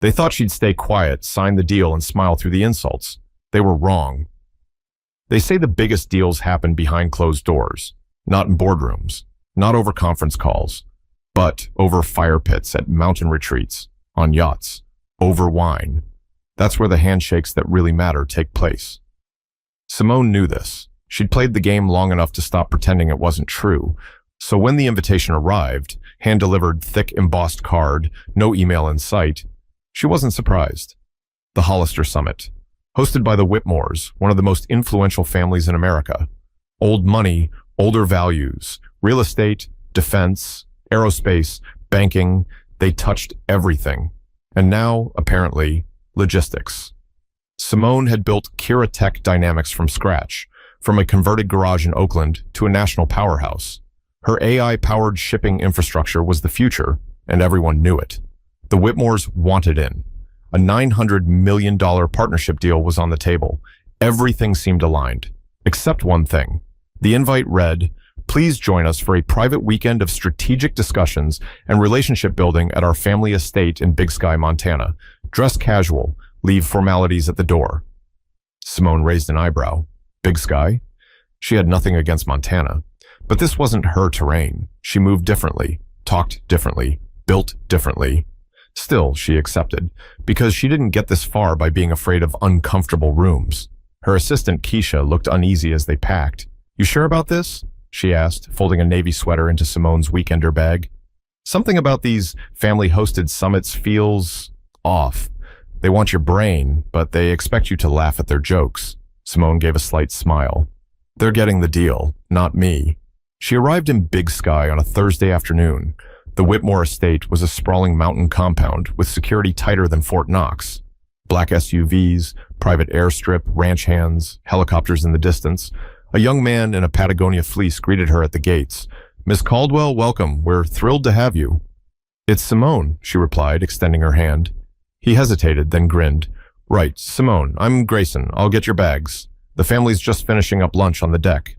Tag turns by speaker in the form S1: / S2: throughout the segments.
S1: They thought she'd stay quiet, sign the deal, and smile through the insults. They were wrong. They say the biggest deals happen behind closed doors, not in boardrooms, not over conference calls, but over fire pits at mountain retreats, on yachts, over wine. That's where the handshakes that really matter take place. Simone knew this. She'd played the game long enough to stop pretending it wasn't true. So when the invitation arrived, hand-delivered thick embossed card, no email in sight, she wasn't surprised. The Hollister Summit, hosted by the Whitmores, one of the most influential families in America. Old money, older values, real estate, defense, aerospace, banking, they touched everything. And now, apparently, logistics. Simone had built Kira Tech Dynamics from scratch, from a converted garage in Oakland to a national powerhouse. Her AI-powered shipping infrastructure was the future, and everyone knew it. The Whitmores wanted in. A $900 million partnership deal was on the table. Everything seemed aligned, except one thing. The invite read, "Please join us for a private weekend of strategic discussions and relationship building at our family estate in Big Sky, Montana. Dress casual, leave formalities at the door." Simone raised an eyebrow. Big Sky? She had nothing against Montana. But this wasn't her terrain. She moved differently, talked differently, built differently. Still, she accepted, because she didn't get this far by being afraid of uncomfortable rooms. Her assistant, Keisha, looked uneasy as they packed. "You sure about this?" she asked, folding a navy sweater into Simone's weekender bag. "Something about these family-hosted summits feels off. They want your brain, but they expect you to laugh at their jokes." Simone gave a slight smile. "They're getting the deal, not me." She arrived in Big Sky on a Thursday afternoon. The Whitmore estate was a sprawling mountain compound with security tighter than Fort Knox. Black SUVs, private airstrip, ranch hands, helicopters in the distance. A young man in a Patagonia fleece greeted her at the gates. "Miss Caldwell, welcome. We're thrilled to have you." "It's Simone," she replied, extending her hand. He hesitated, then grinned. "Right, Simone. I'm Grayson. I'll get your bags. The family's just finishing up lunch on the deck."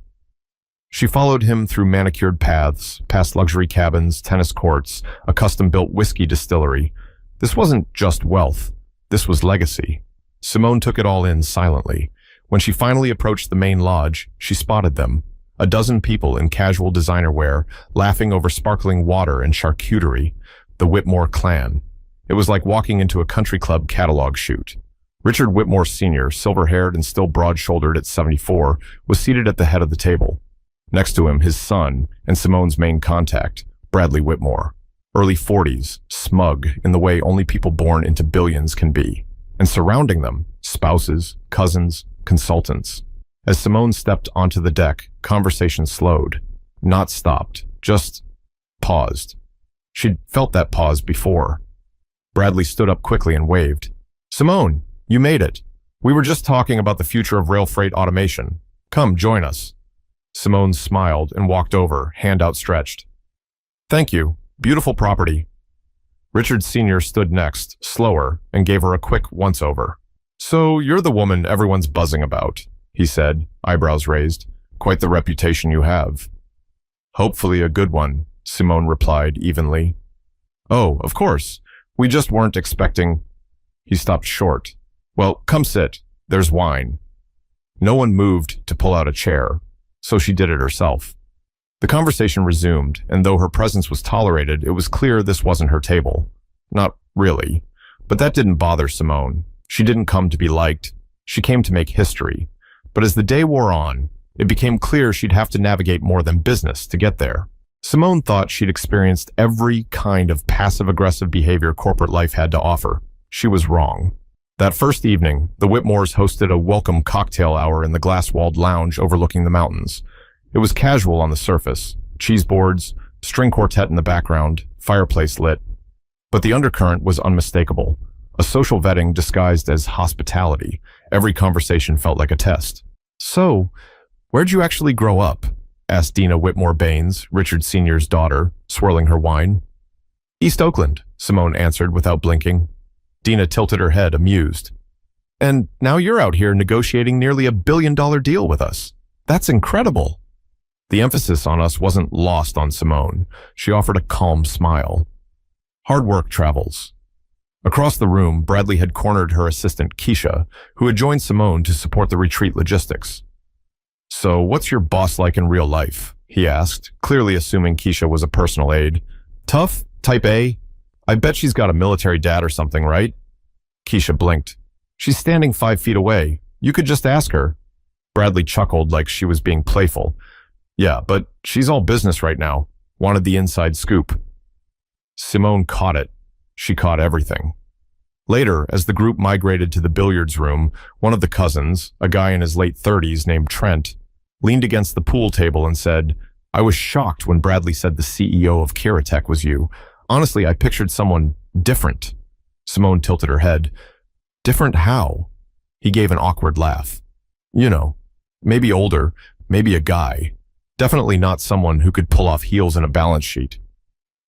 S1: She followed him through manicured paths, past luxury cabins, tennis courts, a custom-built whiskey distillery. This wasn't just wealth. This was legacy. Simone took it all in silently. When she finally approached the main lodge, she spotted them. A dozen people in casual designer wear, laughing over sparkling water and charcuterie. The Whitmore clan. It was like walking into a country club catalog shoot. Richard Whitmore Sr., silver-haired and still broad-shouldered at 74, was seated at the head of the table. Next to him, his son and Simone's main contact, Bradley Whitmore. Early 40s, smug in the way only people born into billions can be. And surrounding them, spouses, cousins, consultants. As Simone stepped onto the deck, conversation slowed. Not stopped, just paused. She'd felt that pause before. Bradley stood up quickly and waved. "Simone, you made it. We were just talking about the future of rail freight automation. Come, join us." Simone smiled and walked over, hand outstretched. "Thank you. Beautiful property." Richard Sr. stood next, slower, and gave her a quick once-over. "So you're the woman everyone's buzzing about," he said, eyebrows raised. "Quite the reputation you have." "Hopefully a good one," Simone replied evenly. "Oh, of course. We just weren't expecting—" He stopped short. "Well, come sit. There's wine." No one moved to pull out a chair, so she did it herself. The conversation resumed, and though her presence was tolerated, it was clear this wasn't her table. Not really. But that didn't bother Simone. She didn't come to be liked. She came to make history. But as the day wore on, it became clear she'd have to navigate more than business to get there. Simone thought she'd experienced every kind of passive-aggressive behavior corporate life had to offer. She was wrong. That first evening, the Whitmores hosted a welcome cocktail hour in the glass-walled lounge overlooking the mountains. It was casual on the surface, cheese boards, string quartet in the background, fireplace lit. But the undercurrent was unmistakable. A social vetting disguised as hospitality. Every conversation felt like a test. "So, where'd you actually grow up?" asked Dina Whitmore Baines, Richard Sr.'s daughter, swirling her wine. "East Oakland," Simone answered without blinking. Dina tilted her head, amused. "And now you're out here negotiating nearly $1 billion deal with us. That's incredible." The emphasis on us wasn't lost on Simone. She offered a calm smile. "Hard work travels." Across the room, Bradley had cornered her assistant, Keisha, who had joined Simone to support the retreat logistics. "So, what's your boss like in real life?" he asked, clearly assuming Keisha was a personal aide. "Tough? Type A? I bet she's got a military dad or something, right?" Keisha blinked. "She's standing 5 feet away. You could just ask her." Bradley chuckled like she was being playful. "Yeah, but she's all business right now. Wanted the inside scoop." Simone caught it. She caught everything. Later, as the group migrated to the billiards room, one of the cousins, a guy in his late 30s named Trent, leaned against the pool table and said, "I was shocked when Bradley said the CEO of Kiratech was you. Honestly, I pictured someone different." Simone tilted her head. "Different how?" He gave an awkward laugh. "You know, maybe older, maybe a guy. Definitely not someone who could pull off heels in a balance sheet."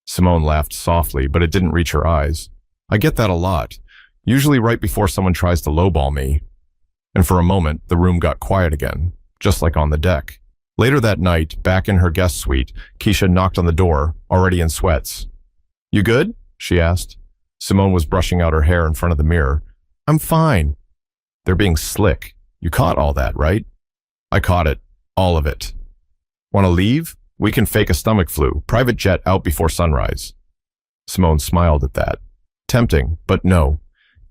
S1: Simone laughed softly, but it didn't reach her eyes. "I get that a lot, usually right before someone tries to lowball me." And for a moment, the room got quiet again, just like on the deck. Later that night, back in her guest suite, Keisha knocked on the door, already in sweats. "You good?" she asked. Simone was brushing out her hair in front of the mirror. "I'm fine." "They're being slick. You caught all that, right?" "I caught it. All of it." "Want to leave? We can fake a stomach flu. Private jet out before sunrise." Simone smiled at that. Tempting, but no.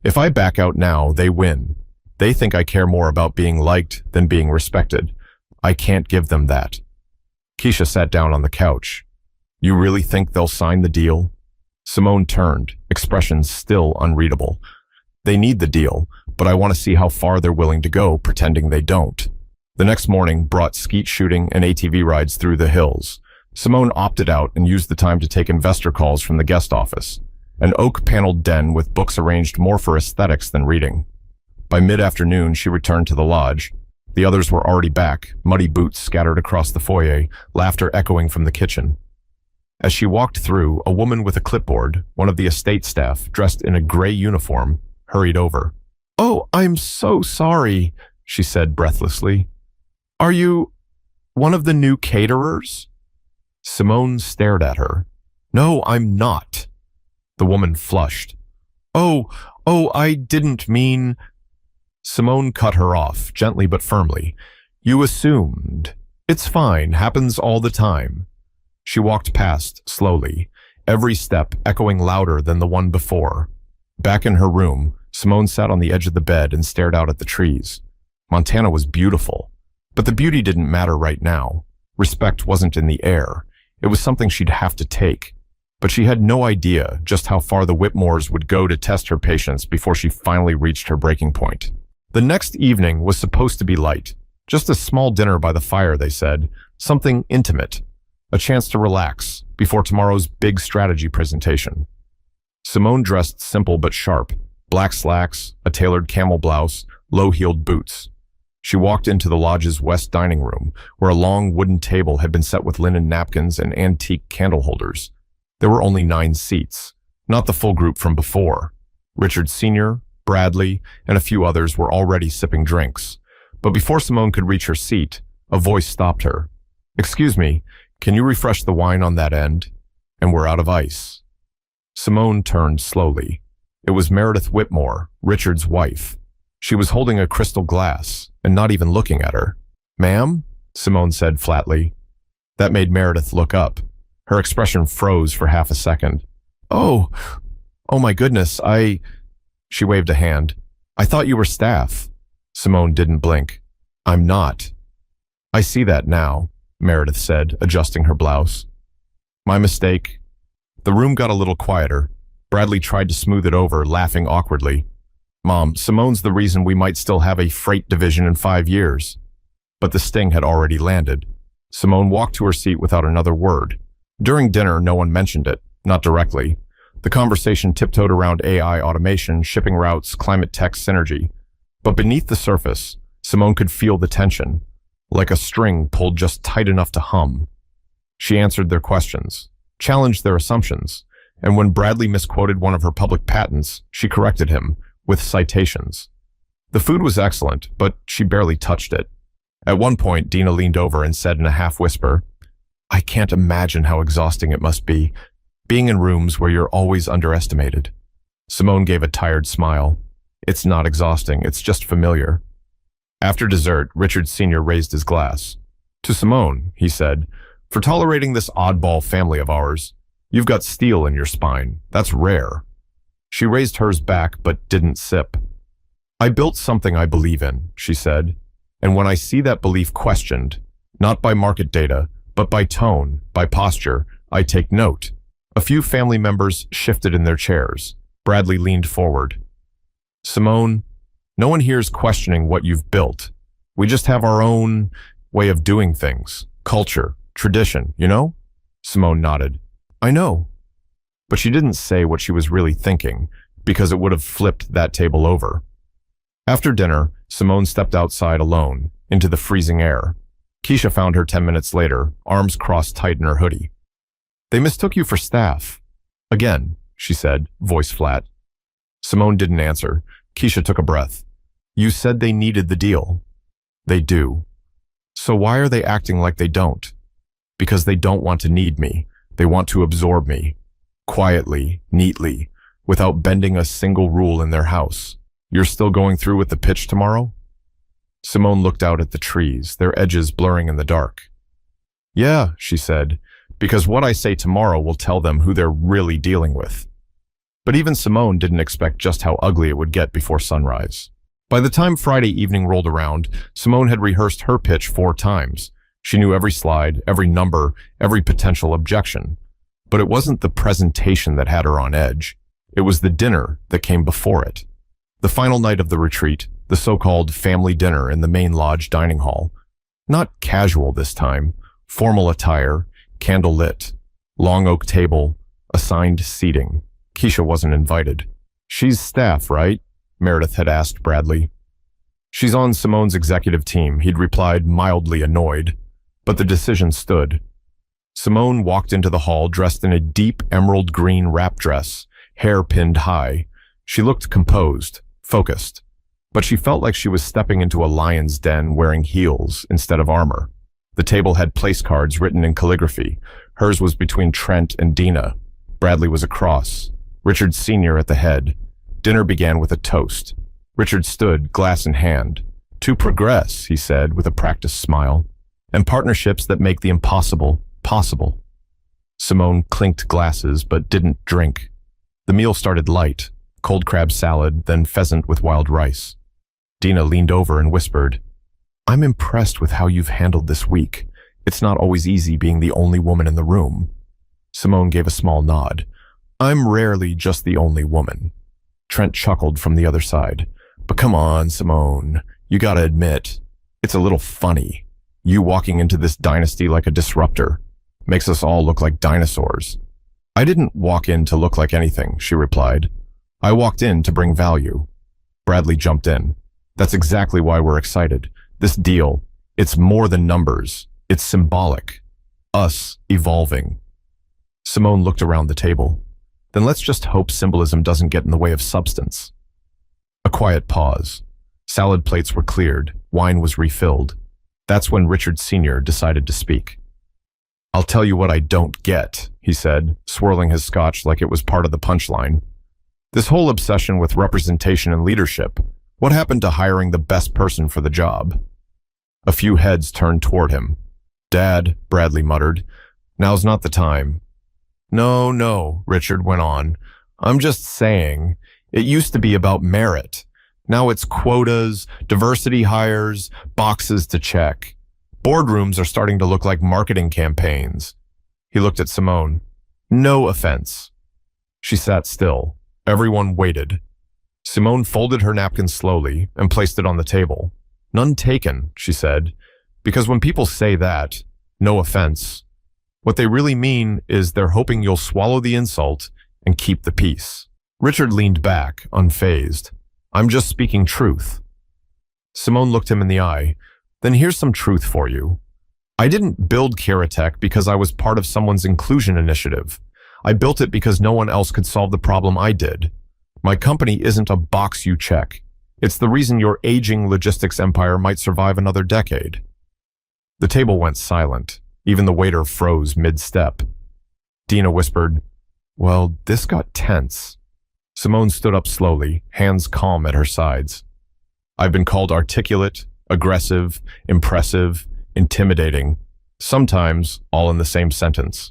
S1: If I back out now, they win. They think I care more about being liked than being respected. I can't give them that. Keisha sat down on the couch. "You really think they'll sign the deal?" Simone turned, expressions still unreadable. "They need the deal, but I want to see how far they're willing to go pretending they don't." The next morning brought skeet shooting and ATV rides through the hills. Simone opted out and used the time to take investor calls from the guest office, an oak-paneled den with books arranged more for aesthetics than reading. By mid-afternoon, she returned to the lodge. The others were already back, muddy boots scattered across the foyer, laughter echoing from the kitchen. As she walked through, a woman with a clipboard, one of the estate staff, dressed in a gray uniform, hurried over. "Oh, I'm so sorry," she said breathlessly. "Are you one of the new caterers?" Simone stared at her. "No, I'm not." The woman flushed. Oh, I didn't mean..." Simone cut her off, gently but firmly. "You assumed. It's fine, happens all the time." She walked past, slowly, every step echoing louder than the one before. Back in her room, Simone sat on the edge of the bed and stared out at the trees. Montana was beautiful, but the beauty didn't matter right now. Respect wasn't in the air. It was something she'd have to take. But she had no idea just how far the Whitmores would go to test her patience before she finally reached her breaking point. The next evening was supposed to be light. Just a small dinner by the fire, they said. Something intimate. A chance to relax before tomorrow's big strategy presentation. Simone dressed simple but sharp. Black slacks, a tailored camel blouse, low-heeled boots. She walked into the lodge's west dining room, where a long wooden table had been set with linen napkins and antique candle holders. There were only 9 seats, not the full group from before. Richard Sr., Bradley, and a few others were already sipping drinks. But before Simone could reach her seat, a voice stopped her. "Excuse me, can you refresh the wine on that end? And we're out of ice." Simone turned slowly. It was Meredith Whitmore, Richard's wife. She was holding a crystal glass and not even looking at her. "Ma'am?" Simone said flatly. That made Meredith look up. Her expression froze for half a second. Oh my goodness, She waved a hand. "I thought you were staff." Simone didn't blink. "I'm not." "I see that now," Meredith said, adjusting her blouse. "My mistake." The room got a little quieter. Bradley tried to smooth it over, laughing awkwardly. "Mom, Simone's the reason we might still have a freight division in 5 years." But the sting had already landed. Simone walked to her seat without another word. During dinner, no one mentioned it, not directly. The conversation tiptoed around AI automation, shipping routes, climate tech synergy. But beneath the surface, Simone could feel the tension, like a string pulled just tight enough to hum. She answered their questions, challenged their assumptions, and when Bradley misquoted one of her public patents, she corrected him, with citations. The food was excellent, but she barely touched it. At one point, Dina leaned over and said in a half-whisper, "I can't imagine how exhausting it must be, being in rooms where you're always underestimated." Simone gave a tired smile. It's not exhausting, it's just familiar. After dessert, Richard Sr. raised his glass. To Simone, he said, for tolerating this oddball family of ours. You've got steel in your spine. That's rare. She raised hers back but didn't sip. I built something I believe in, she said, and when I see that belief questioned, not by market data, but by tone, by posture, I take note. A few family members shifted in their chairs. Bradley leaned forward. Simone, no one here is questioning what you've built. We just have our own way of doing things. Culture, tradition, you know? Simone nodded. I know. But she didn't say what she was really thinking, because it would have flipped that table over. After dinner, Simone stepped outside alone, into the freezing air. Keisha found her 10 minutes later, arms crossed tight in her hoodie. They mistook you for staff. Again, she said, voice flat. Simone didn't answer. Keisha took a breath. You said they needed the deal. They do. So why are they acting like they don't? Because they don't want to need me. They want to absorb me. Quietly, neatly, without bending a single rule in their house. You're still going through with the pitch tomorrow? Simone looked out at the trees, their edges blurring in the dark. Yeah, she said, because what I say tomorrow will tell them who they're really dealing with. But even Simone didn't expect just how ugly it would get before sunrise. By the time Friday evening rolled around, Simone had rehearsed her pitch 4 times. She knew every slide, every number, every potential objection. But it wasn't the presentation that had her on edge. It was the dinner that came before it. The final night of the retreat, the so-called family dinner in the main lodge dining hall. Not casual this time, formal attire, candle-lit, long oak table, assigned seating. Keisha wasn't invited. She's staff, right? Meredith had asked Bradley. She's on Simone's executive team, he'd replied, mildly annoyed. But the decision stood. Simone walked into the hall dressed in a deep emerald green wrap dress, hair pinned high. She looked composed, focused, but she felt like she was stepping into a lion's den wearing heels instead of armor. The table had place cards written in calligraphy. Hers was between Trent and Dina. Bradley was across. Richard Sr. at the head. Dinner began with a toast. Richard stood, glass in hand. To progress, he said with a practiced smile, and partnerships that make the impossible possible. Simone clinked glasses but didn't drink. The meal started light, cold crab salad, then pheasant with wild rice. Dina leaned over and whispered, I'm impressed with how you've handled this week. It's not always easy being the only woman in the room. Simone gave a small nod. I'm rarely just the only woman. Trent chuckled from the other side. But come on, Simone. You gotta admit, it's a little funny. You walking into this dynasty like a disruptor. Makes us all look like dinosaurs. I didn't walk in to look like anything, she replied. I walked in to bring value. Bradley jumped in. That's exactly why we're excited. This deal, it's more than numbers. It's symbolic. Us evolving. Simone looked around the table. Then let's just hope symbolism doesn't get in the way of substance. A quiet pause. Salad plates were cleared. Wine was refilled. That's when Richard Sr. decided to speak. I'll tell you what I don't get, he said, swirling his scotch like it was part of the punchline. This whole obsession with representation and leadership. What happened to hiring the best person for the job? A few heads turned toward him. Dad, Bradley muttered, now's not the time. No, Richard went on. I'm just saying, it used to be about merit. Now it's quotas, diversity hires, boxes to check. Boardrooms are starting to look like marketing campaigns. He looked at Simone. No offense. She sat still. Everyone waited. Simone folded her napkin slowly and placed it on the table. None taken, she said, because when people say that, no offense, what they really mean is they're hoping you'll swallow the insult and keep the peace. Richard leaned back, unfazed. I'm just speaking truth. Simone looked him in the eye. Then here's some truth for you. I didn't build Kiratech because I was part of someone's inclusion initiative. I built it because no one else could solve the problem I did. My company isn't a box you check. It's the reason your aging logistics empire might survive another decade. The table went silent. Even the waiter froze mid-step. Dina whispered, well, this got tense. Simone stood up slowly, hands calm at her sides. I've been called articulate, aggressive, impressive, intimidating, sometimes all in the same sentence.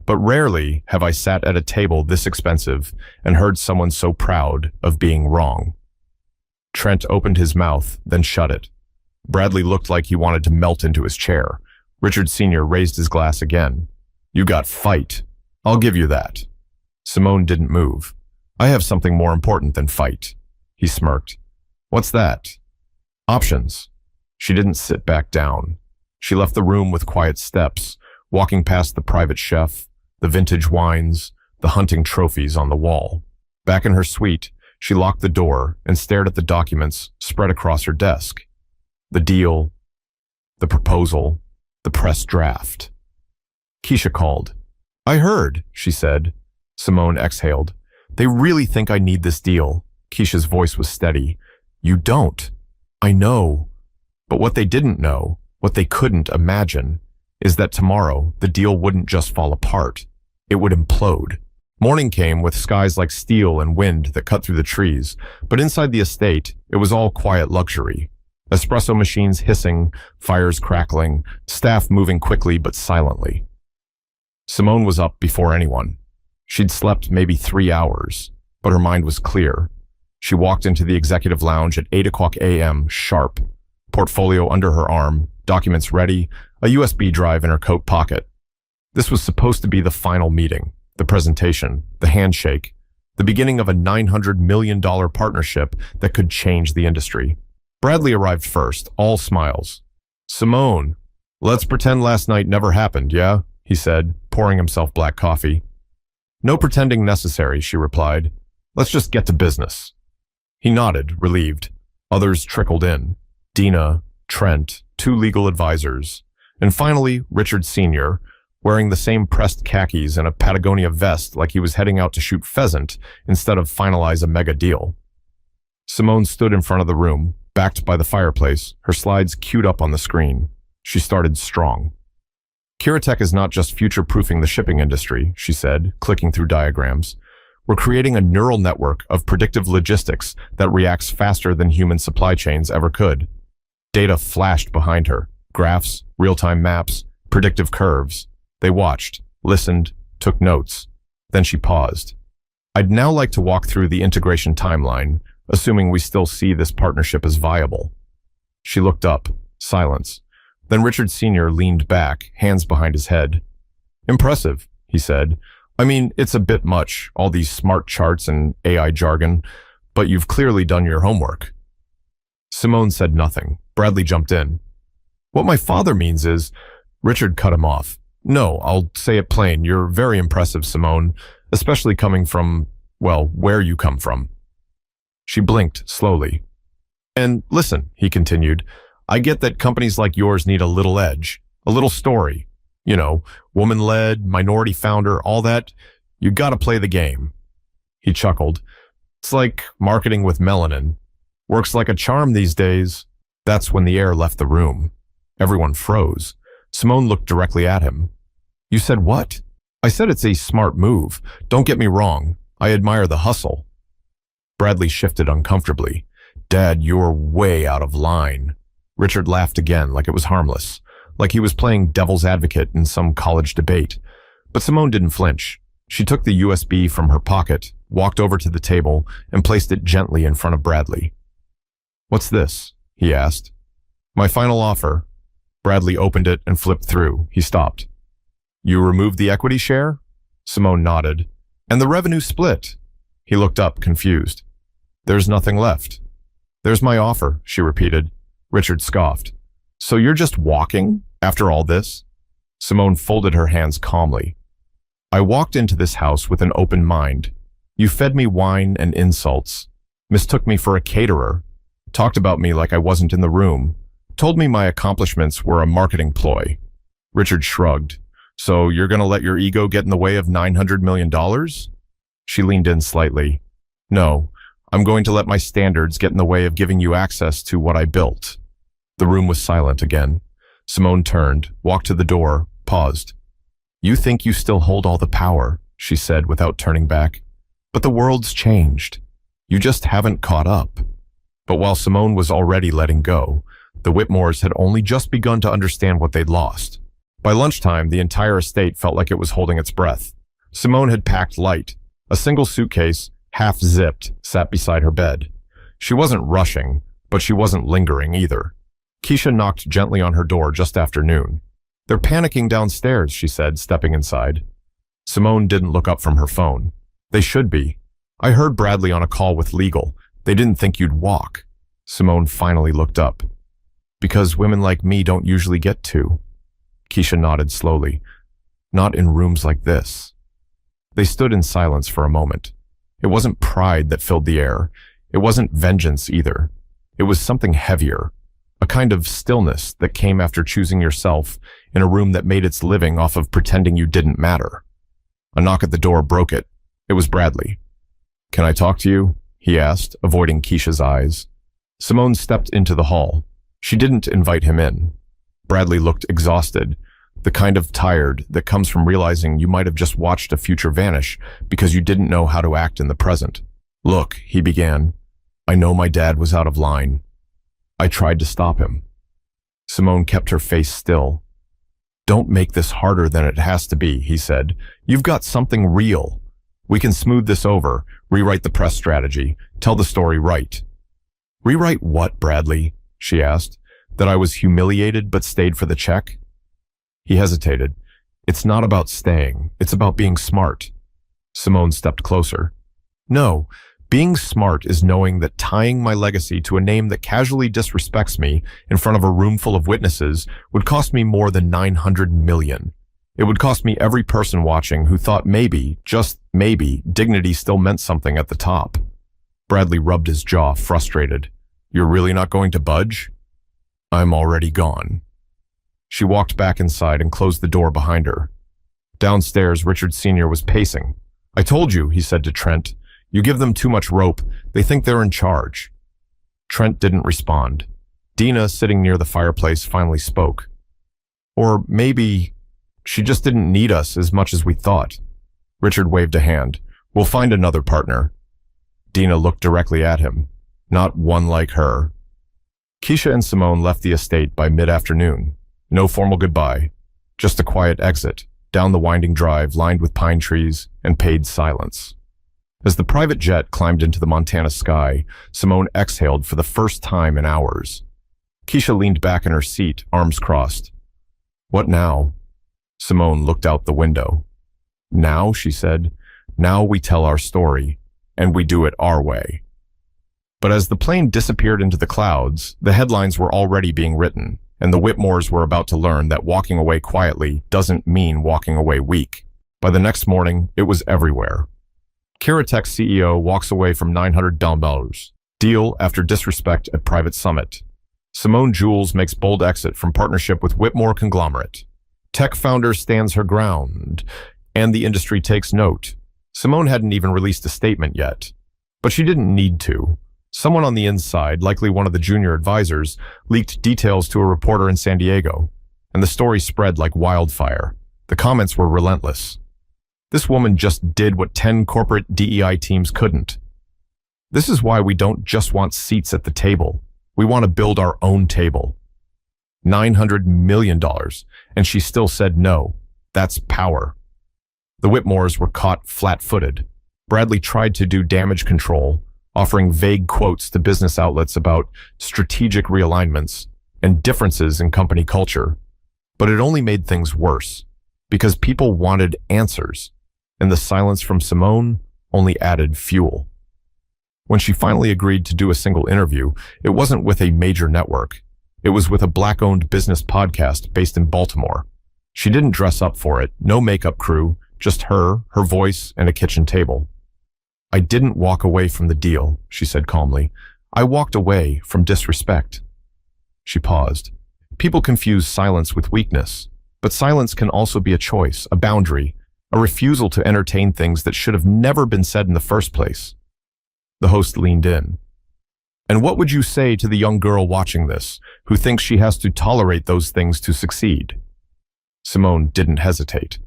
S1: But rarely have I sat at a table this expensive and heard someone so proud of being wrong. Trent opened his mouth, then shut it. Bradley looked like he wanted to melt into his chair. Richard Sr. raised his glass again. You got fight. I'll give you that. Simone didn't move. I have something more important than fight. He smirked. What's that? Options. She didn't sit back down. She left the room with quiet steps, walking past the private chef, the vintage wines, the hunting trophies on the wall. Back in her suite, she locked the door and stared at the documents spread across her desk. The deal, the proposal, the press draft. Keisha called. I heard, she said. Simone exhaled. They really think I need this deal. Keisha's voice was steady. You don't. I know. But what they didn't know, what they couldn't imagine, is that tomorrow the deal wouldn't just fall apart. It would implode. Morning came with skies like steel and wind that cut through the trees, but inside the estate, it was all quiet luxury. Espresso machines hissing, fires crackling, staff moving quickly but silently. Simone was up before anyone. She'd slept maybe 3 hours, but her mind was clear. She walked into the executive lounge at 8 o'clock a.m. sharp, portfolio under her arm, documents ready, a USB drive in her coat pocket. This was supposed to be the final meeting, the presentation, the handshake, the beginning of a $900 million partnership that could change the industry. Bradley arrived first, all smiles. Simone, let's pretend last night never happened, yeah? He said, pouring himself black coffee. No pretending necessary, she replied. Let's just get to business. He nodded, relieved. Others trickled in. Dina, Trent, 2 legal advisors, and finally Richard Sr., wearing the same pressed khakis and a Patagonia vest like he was heading out to shoot pheasant instead of finalize a mega deal. Simone stood in front of the room, backed by the fireplace, her slides queued up on the screen. She started strong. Kiratech is not just future-proofing the shipping industry, she said, clicking through diagrams. We're creating a neural network of predictive logistics that reacts faster than human supply chains ever could. Data flashed behind her. Graphs, real-time maps, predictive curves. They watched, listened, took notes. Then she paused. I'd now like to walk through the integration timeline, assuming we still see this partnership as viable. She looked up. Silence. Then Richard Sr. leaned back, hands behind his head. Impressive, he said. I mean, it's a bit much, all these smart charts and AI jargon, but you've clearly done your homework. Simone said nothing. Bradley jumped in. What my father means is... Richard cut him off. No, I'll say it plain. You're very impressive, Simone, especially coming from, well, where you come from. She blinked slowly. And listen, he continued, I get that companies like yours need a little edge, a little story. You know, woman-led, minority founder, all that. You gotta play the game. He chuckled. It's like marketing with melanin. Works like a charm these days. That's when the air left the room. Everyone froze. Simone looked directly at him. You said what? I said it's a smart move. Don't get me wrong. I admire the hustle. Bradley shifted uncomfortably. Dad, you're way out of line. Richard laughed again like it was harmless, like he was playing devil's advocate in some college debate. But Simone didn't flinch. She took the USB from her pocket, walked over to the table, and placed it gently in front of Bradley. What's this? He asked. My final offer. Bradley opened it and flipped through. He stopped. You removed the equity share? Simone nodded. And the revenue split? He looked up, confused. There's nothing left. There's my offer, she repeated. Richard scoffed. So you're just walking after all this? Simone folded her hands calmly. I walked into this house with an open mind. You fed me wine and insults, mistook me for a caterer, talked about me like I wasn't in the room, told me my accomplishments were a marketing ploy. Richard shrugged. So you're going to let your ego get in the way of $900 million? She leaned in slightly. No, I'm going to let my standards get in the way of giving you access to what I built. The room was silent again. Simone turned, walked to the door, paused. You think you still hold all the power, she said without turning back. But the world's changed. You just haven't caught up. But while Simone was already letting go, the Whitmores had only just begun to understand what they'd lost. By lunchtime, the entire estate felt like it was holding its breath. Simone had packed light. A single suitcase, half zipped, sat beside her bed. She wasn't rushing, but she wasn't lingering either. Keisha knocked gently on her door just after noon. "They're panicking downstairs," she said, stepping inside. Simone didn't look up from her phone. "They should be. I heard Bradley on a call with legal. They didn't think you'd walk." Simone finally looked up. "Because women like me don't usually get to." Keisha nodded slowly. "Not in rooms like this." They stood in silence for a moment. It wasn't pride that filled the air. It wasn't vengeance either. It was something heavier, a kind of stillness that came after choosing yourself in a room that made its living off of pretending you didn't matter. A knock at the door broke it. It was Bradley. "Can I talk to you?" he asked, avoiding Keisha's eyes. Simone stepped into the hall. She didn't invite him in. Bradley looked exhausted, the kind of tired that comes from realizing you might have just watched a future vanish because you didn't know how to act in the present. "Look," he began, "I know my dad was out of line. I tried to stop him." Simone kept her face still. "Don't make this harder than it has to be," he said. "You've got something real. We can smooth this over, rewrite the press strategy, tell the story right." "Rewrite what, Bradley?" she asked. "That I was humiliated but stayed for the check?" He hesitated. "It's not about staying. It's about being smart." Simone stepped closer. "No, being smart is knowing that tying my legacy to a name that casually disrespects me in front of a room full of witnesses would cost me more than 900 million. It would cost me every person watching who thought maybe, just maybe, dignity still meant something at the top." Bradley rubbed his jaw, frustrated. "You're really not going to budge?" "I'm already gone." She walked back inside and closed the door behind her. Downstairs, Richard Sr. was pacing. "I told you," he said to Trent. "You give them too much rope. They think they're in charge." Trent didn't respond. Dina, sitting near the fireplace, finally spoke. "Or maybe she just didn't need us as much as we thought." Richard waved a hand. "We'll find another partner." Dina looked directly at him. "Not one like her." Keisha and Simone left the estate by mid-afternoon. No formal goodbye, just a quiet exit, down the winding drive lined with pine trees and paid silence. As the private jet climbed into the Montana sky, Simone exhaled for the first time in hours. Keisha leaned back in her seat, arms crossed. "What now?" Simone looked out the window. "Now," she said, "now we tell our story, and we do it our way." But as the plane disappeared into the clouds, the headlines were already being written, and the Whitmores were about to learn that walking away quietly doesn't mean walking away weak. By the next morning, it was everywhere. Kiratech's CEO walks away from $900 deal after disrespect at private summit. Simone Jules makes bold exit from partnership with Whitmore conglomerate. Tech founder stands her ground, and the industry takes note. Simone hadn't even released a statement yet, but she didn't need to. Someone on the inside, likely one of the junior advisors, leaked details to a reporter in San Diego, and the story spread like wildfire. The comments were relentless. "This woman just did what 10 corporate DEI teams couldn't. This is why we don't just want seats at the table. We want to build our own table. $900 million, and she still said no. That's power." The Whitmores were caught flat-footed. Bradley tried to do damage control, offering vague quotes to business outlets about strategic realignments and differences in company culture. But it only made things worse, because people wanted answers, and the silence from Simone only added fuel. When she finally agreed to do a single interview, it wasn't with a major network. It was with a Black-owned business podcast based in Baltimore. She didn't dress up for it, no makeup crew, just her voice, and a kitchen table. "I didn't walk away from the deal," she said calmly. "I walked away from disrespect." She paused. People confuse silence with weakness, but silence can also be a choice, a boundary, a refusal to entertain things that should have never been said in the first place. The host leaned in. "And what would you say to the young girl watching this, who thinks she has to tolerate those things to succeed?" Simone didn't hesitate.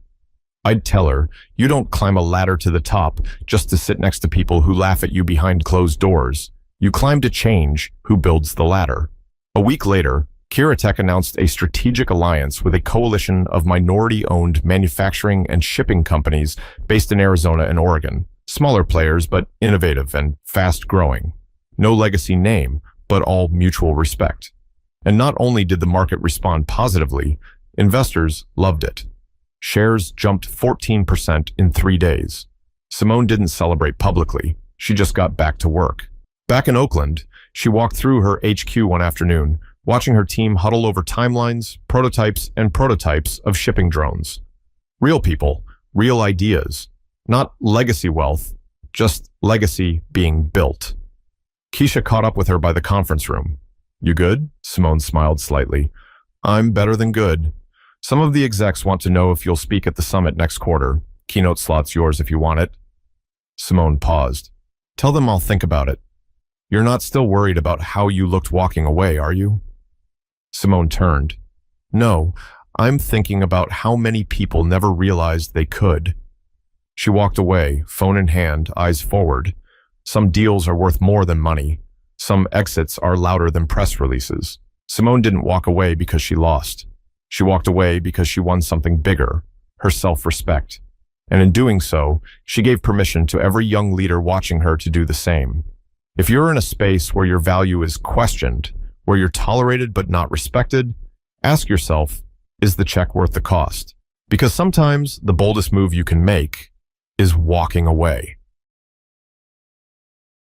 S1: I'd tell her, you don't climb a ladder to the top just to sit next to people who laugh at you behind closed doors. You climb to change who builds the ladder. A week later, Kira Tech announced a strategic alliance with a coalition of minority-owned manufacturing and shipping companies based in Arizona and Oregon. Smaller players, but innovative and fast-growing. No legacy name, but all mutual respect. And not only did the market respond positively, investors loved it. Shares jumped 14% in 3 days. Simone didn't celebrate publicly. She just got back to work. Back in Oakland, she walked through her HQ one afternoon, watching her team huddle over timelines, prototypes, and prototypes of shipping drones. Real people, real ideas, not legacy wealth, just legacy being built. Keisha caught up with her by the conference room. You good? Simone smiled slightly. I'm better than good. Some of the execs want to know if you'll speak at the summit next quarter. Keynote slot's yours if you want it. Simone paused. Tell them I'll think about it. You're not still worried about how you looked walking away, are you? Simone turned. No, I'm thinking about how many people never realized they could. She walked away, phone in hand, eyes forward. Some deals are worth more than money. Some exits are louder than press releases. Simone didn't walk away because she lost. She walked away because she won something bigger, her self-respect. And in doing so, she gave permission to every young leader watching her to do the same. If you're in a space where your value is questioned, where you're tolerated but not respected, ask yourself, is the check worth the cost? Because sometimes the boldest move you can make is walking away.